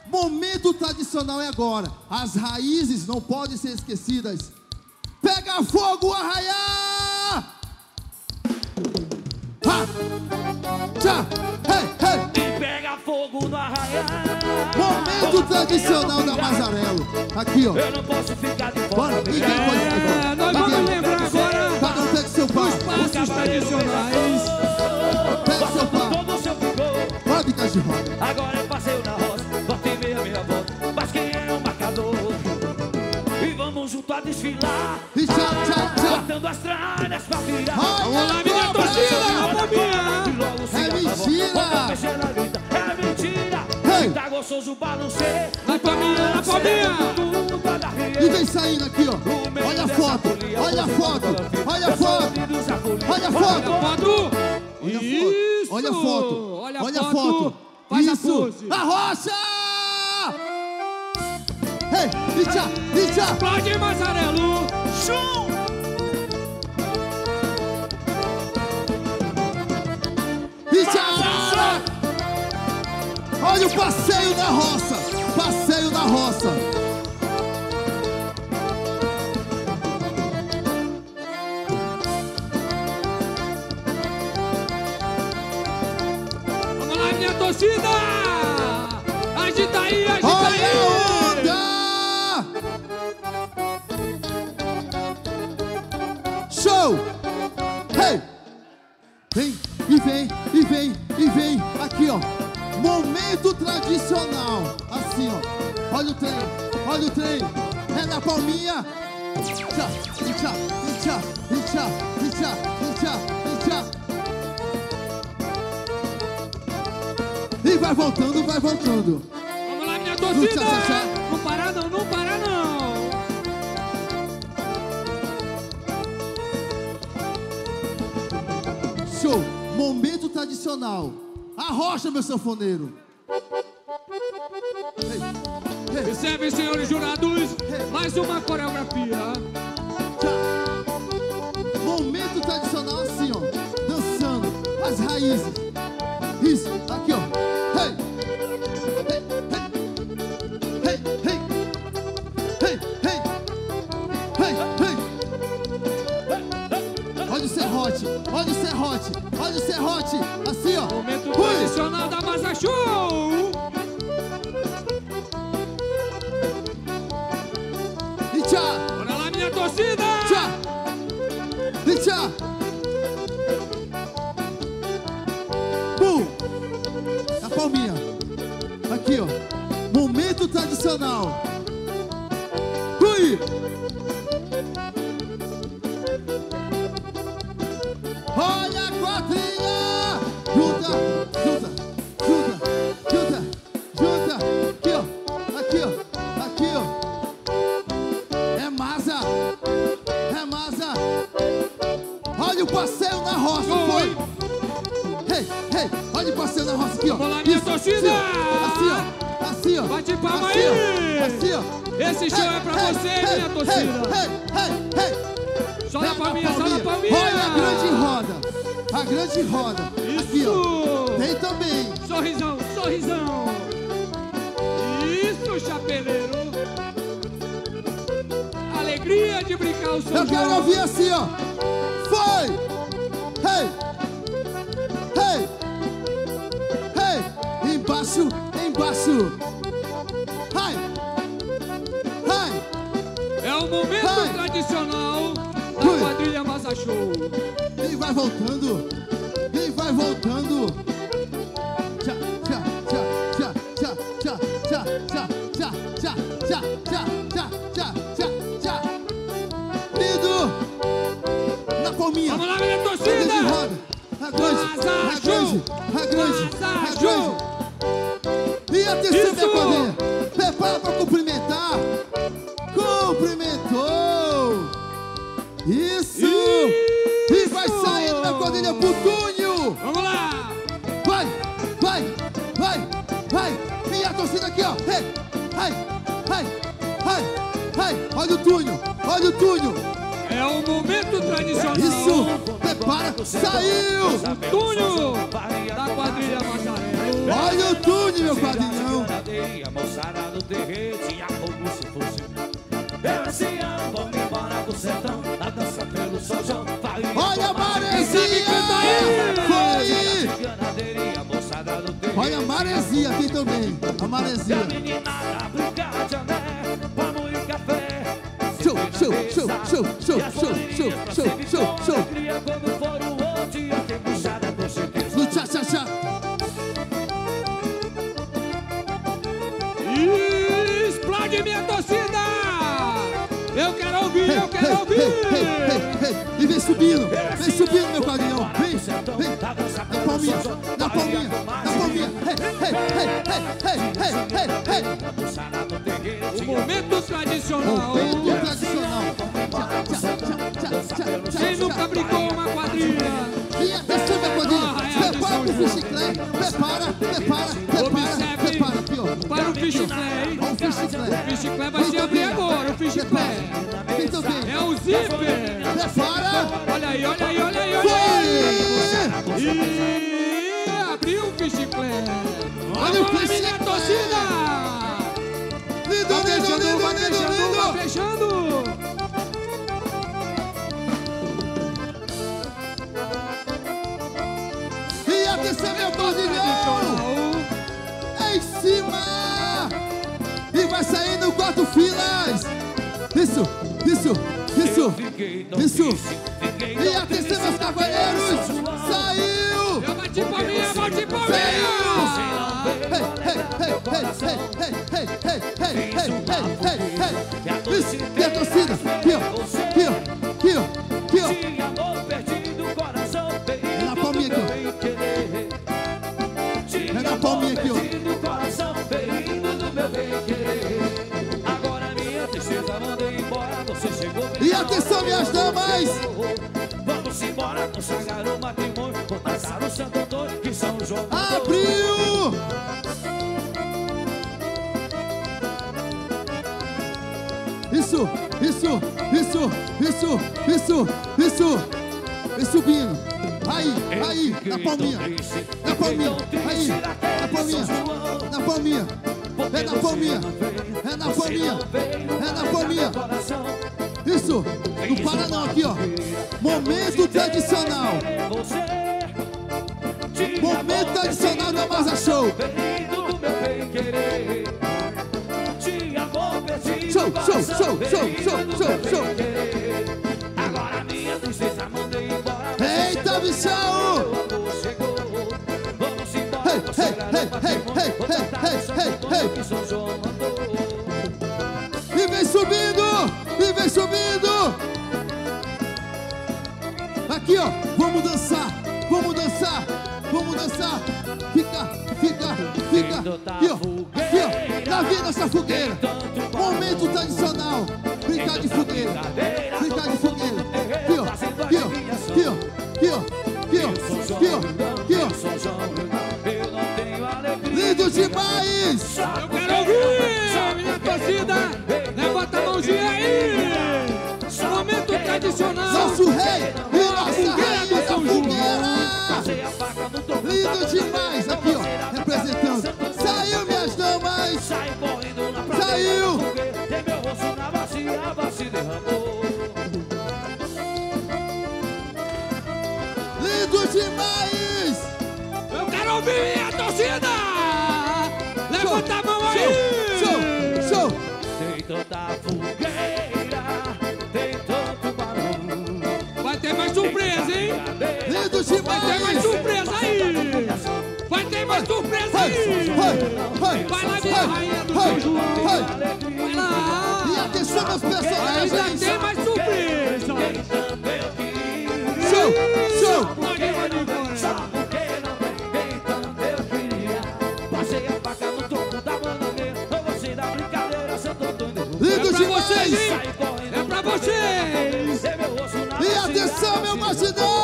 Momento tradicional é agora. As raízes não podem ser esquecidas. Pega fogo, Arraiá! Ha! Tchá! Hey, hey! E pega fogo no Arraiá. Momento tradicional da Mazarello. Aqui, ó. Eu não posso ficar de fora. Bora, ninguém pode ficar de fora. Nós vamos lembrar agora Cada um pega seu pau. os passos tradicionais. Pega seu pau. Todo o seu vigor. Bora brincar de roda. Agora eu passeio na roça, botei meia volta. Mas quem é o marcador? E vamos junto a desfilar. E tchá, tchá, tchá. Botando as tralhas pra virar. Vamos lá, minha torcida! É mentira! É mentira! Hey! Tá gostoso balanceio. Na palminha, na palminha! E vem saindo aqui, ó. Olha a foto, olha a foto, olha a foto, olha a foto. Foto! Isso! Olha a foto, olha a foto. Faz a Isso! pose. A rocha! Ei, Icha, Icha! Aplaude, Mazarello! Show! Icha! Olha o passeio da roça! Passeio da roça! Vamos lá, minha torcida! Agita aí, agita Olha aí! a onda! Show! Hey! Vem, e vem, e vem, e vem. Aqui, ó. Momento tradicional. Assim, ó. Olha o trem, olha o trem. É na palminha. Icha, Icha, Icha, Icha, Icha, Icha, Icha. E vai voltando, vai voltando. Vamos lá, minha torcida! Tchá, tchá, tchá. Não para não, não para não! Show! Momento tradicional. Arrocha, meu sanfoneiro. Hey, hey, Recebe, senhores jurados, mais uma coreografia. tchá. Momento tradicional assim, ó. Dançando as raízes. Isso, aqui, ó. Hey! Hey, hey! Hey, hey! Hey, hey! Hey, hey! Olha o serrote, olha o serrote, olha o serrote. Assim, ó. Momento Ui. tradicional da Maza Show! E tchá, Bora lá, minha torcida! tchá. E tchá. Bum. A palminha. Aqui, ó. Momento tradicional. Ui. Olha a quadrilha! Junta, junta, junta, junta, junta. Aqui, ó. Aqui, ó. Aqui, ó. É massa. É massa. Olha o passeio na roça, foi. Hey, hey. Olha o passeio na roça aqui, ó. Vamos lá, minha torcida! Assim, ó. Assim, ó. Bate palma Assim, aí! ó. Assim, ó. Esse show é pra você, minha torcida! Só na palminha, só na palminha! Olha a grande roda. A grande roda. Aqui, ó. Tem também. Sorrisão, sorrisão! Isso, chapeleiro! Alegria de brincar o São Eu quero João! ouvir assim, ó. Foi! Hey! Hey! Hey! Embaixo, embaixo! Ai! Ai! É o momento Vai. tradicional Ui. da quadrilha Maza Show! Ele vai voltando! Ele vai voltando! Tchá, tchá, tchá, tchá, tchá, tchá, tchá, tchá, tchá, tchá, tchá, tchá, tchá, tchá, tchá! Lindo! Na palminha! Vamos lá, minha Roda de torcida! roda! A grande! A grande! A grande! A grande! E atenção, minha quadrilha! Prepara para cumprimentar! Cumprimentou! Isso! E vai saindo minha quadrilha pro Túnio! Vamos lá! Vai! Vai! Vai! Vai! Minha torcida aqui, ó! Hey! Vai! Vai! Vai! Vai! Olha o Túnio! Olha o Túnio! É o momento tradicional! Isso! Prepara! Saiu! Túnio da quadrilha Mazarello! Olha o Túnio, meu quadrilhão! sabe cantar aí? Olha a maresia aqui também. A maresia. Show, show, show, show, show, show, show, show, show, show. No tchá-tchá-tchá. Explode minha torcida! Eu quero ouvir, eu quero ouvir! E vem subindo, meu quadrilhão. Vem, vem. Na palminha, na palminha, na palminha. O momento tradicional. Momento tradicional. Quem nunca brincou uma quadrilha? E atenção, minha quadrilha. Prepara pro bicicleta. Prepara. Prepara aqui, ó. Para o bicicleta, hein? Ó, o bicicleta. O bicicleta vai se abrir agora, o bicicleta. Vem também. É o zíper. Prepara. Olha aí, olha aí, olha aí, olha Foi. aí. E abriu o bicicleta. Olha o Vamos lá, minha bicicleta. torcida. Lindo, Vai lindo, fechando, lindo, vai lindo, fechando, vai lindo. fechando. E atenção, meu quadrilhão. Em cima. E vai saindo 4 filas. Isso. E atenção, meus cavaleiros. Saiu. Eu bati palminha, bati palminha. Isso, e a torcida. Aqui, ó. É na palminha aqui, ó. É na palminha aqui, ó. E atenção, minhas damas. Vamos embora consagrar o matrimônio, contatar o Santo Antônio que São João Abriu. Isso. Vem subindo. Aí, na palminha. Aí, na palminha. É na palminha. Isso. Não para não, aqui, ó. Momento tradicional. Momento tradicional da Masa Show. Show. Agora minha tristeza mandei embora. Eita, bichão. Vamos embora consagrar o matrimônio, contatar o Santo Antônio que São João mandou. E vem subindo. Aqui, ó. Vamos dançar. Fica. Aqui, ó. Tá vendo essa fogueira? Momento tradicional. Brincar de fogueira. Aqui, ó. Lindo demais. Eu quero ouvir, minha torcida. Levanta a mãozinha aí. Momento tradicional. Nosso rei e nossa fogueira rainha do da São João. fogueira. Lindo demais. Aqui, ó. Representando. Saiu, minhas damas. Sai correndo na praia. Saiu. Tem meu rosto na bacia, a bacia derramou. Lindo demais. Eu quero ouvir, minha torcida. Levanta a mão aí. Show. Tem tanta fogueira, tem tanto barulho. Vai ter mais surpresa, hein? Lindo Vai ter mais demais. surpresa aí. Vai ter mais surpresa aí. Vai lá, minha rainha do São João. Vai lá. E atenção, meus Ainda personagens. tem mais surpresa. Show. Pode ir embora. Só porque não tem quem tanto eu queria. Passei a faca no topo da bananeira. Eu gostei da brincadeira, Santo Antônio. Lindo É pra vocês, demais. hein? É pra vocês. Tem meu rosto na E atenção, meu batidão.